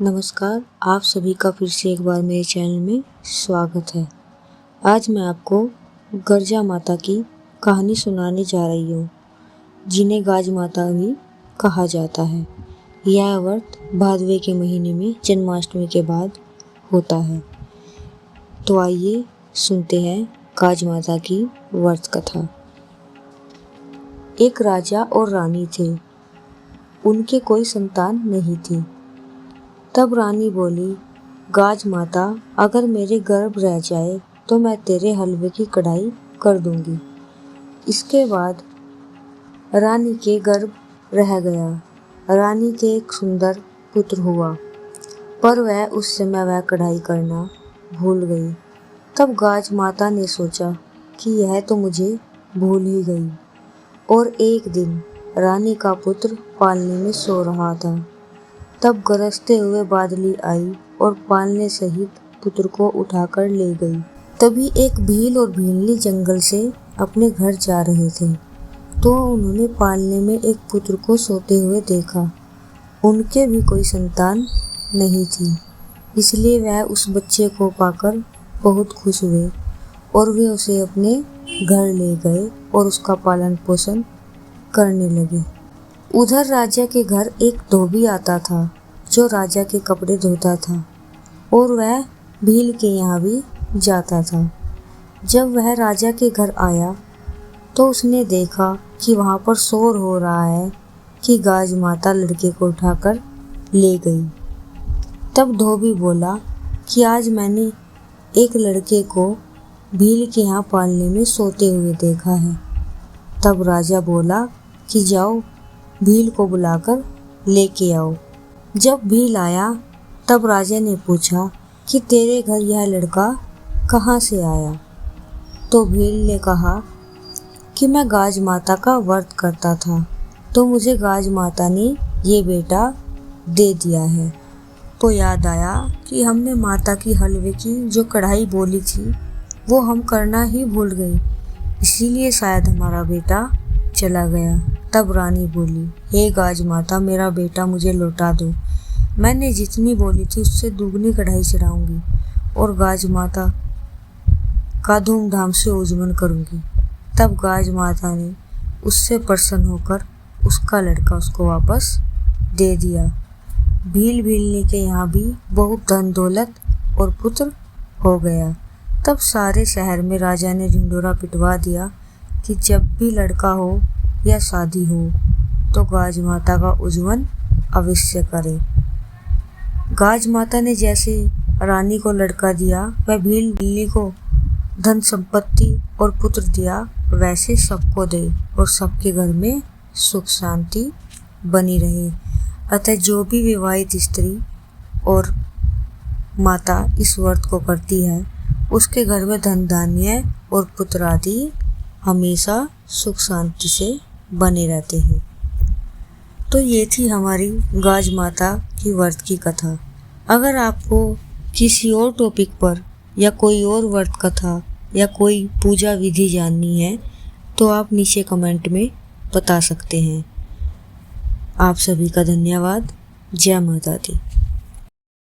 नमस्कार, आप सभी का फिर से एक बार मेरे चैनल में स्वागत है। आज मैं आपको गर्जा माता की कहानी सुनाने जा रही हूँ, जिन्हें गाज माता भी कहा जाता है। यह व्रत भादवे के महीने में जन्माष्टमी के बाद होता है। तो आइए सुनते हैं गाज माता की व्रत कथा। एक राजा और रानी थे, उनके कोई संतान नहीं थी। तब रानी बोली, गाज माता, अगर मेरे गर्भ रह जाए तो मैं तेरे हलवे की कढ़ाई कर दूंगी। इसके बाद रानी के गर्भ रह गया। रानी के एक सुंदर पुत्र हुआ, पर वह उस समय वह कढ़ाई करना भूल गई। तब गाज माता ने सोचा कि यह तो मुझे भूल ही गई। और एक दिन रानी का पुत्र पालने में सो रहा था। तब गरजते हुए बादली आई और पालने सहित पुत्र को उठाकर ले गई। तभी एक भील और भीलनी जंगल से अपने घर जा रहे थे, तो उन्होंने पालने में एक पुत्र को सोते हुए देखा। उनके भी कोई संतान नहीं थी, इसलिए वह उस बच्चे को पाकर बहुत खुश हुए और वे उसे अपने घर ले गए और उसका पालन पोषण करने लगे। उधर राजा के घर एक धोबी आता था, जो राजा के कपड़े धोता था, और वह भील के यहाँ भी जाता था। जब वह राजा के घर आया तो उसने देखा कि वहाँ पर शोर हो रहा है कि गाज माता लड़के को उठाकर ले गई। तब धोबी बोला कि आज मैंने एक लड़के को भील के यहाँ पालने में सोते हुए देखा है। तब राजा बोला कि जाओ, भील को बुलाकर लेके आओ। जब भील आया तब राजा ने पूछा कि तेरे घर यह लड़का कहाँ से आया? तो भील ने कहा कि मैं गाज माता का व्रत करता था, तो मुझे गाज माता ने ये बेटा दे दिया है। तो याद आया कि हमने माता की हलवे की जो कढ़ाई बोली थी वो हम करना ही भूल गए, इसीलिए शायद हमारा बेटा चला गया। तब रानी बोली, हे गाज माता, मेरा बेटा मुझे लौटा दो। मैंने जितनी बोली थी उससे दुगनी कढ़ाई चढ़ाऊंगी और गाज माता का धूमधाम से उजमन करूंगी। तब गाज माता ने उससे प्रसन्न होकर उसका लड़का उसको वापस दे दिया। भील भीलनी के यहाँ भी बहुत धन दौलत और पुत्र हो गया। तब सारे शहर में राजा ने ढिंढोरा पिटवा दिया कि जब भी लड़का हो या शादी हो तो गाज माता का उजमन अवश्य करे। गाज माता ने जैसे रानी को लड़का दिया, वह भील भीलनी को धन संपत्ति और पुत्र दिया, वैसे सबको दे और सबके घर में सुख शांति बनी रहे। अतः जो भी विवाहित स्त्री और माता इस व्रत को करती है, उसके घर में धन धान्य और पुत्र आदि हमेशा सुख शांति से बने रहते हैं। तो ये थी हमारी गाज माता की व्रत की कथा। अगर आपको किसी और टॉपिक पर या कोई और व्रत कथा या कोई पूजा विधि जाननी है तो आप नीचे कमेंट में बता सकते हैं। आप सभी का धन्यवाद। जय माता दी।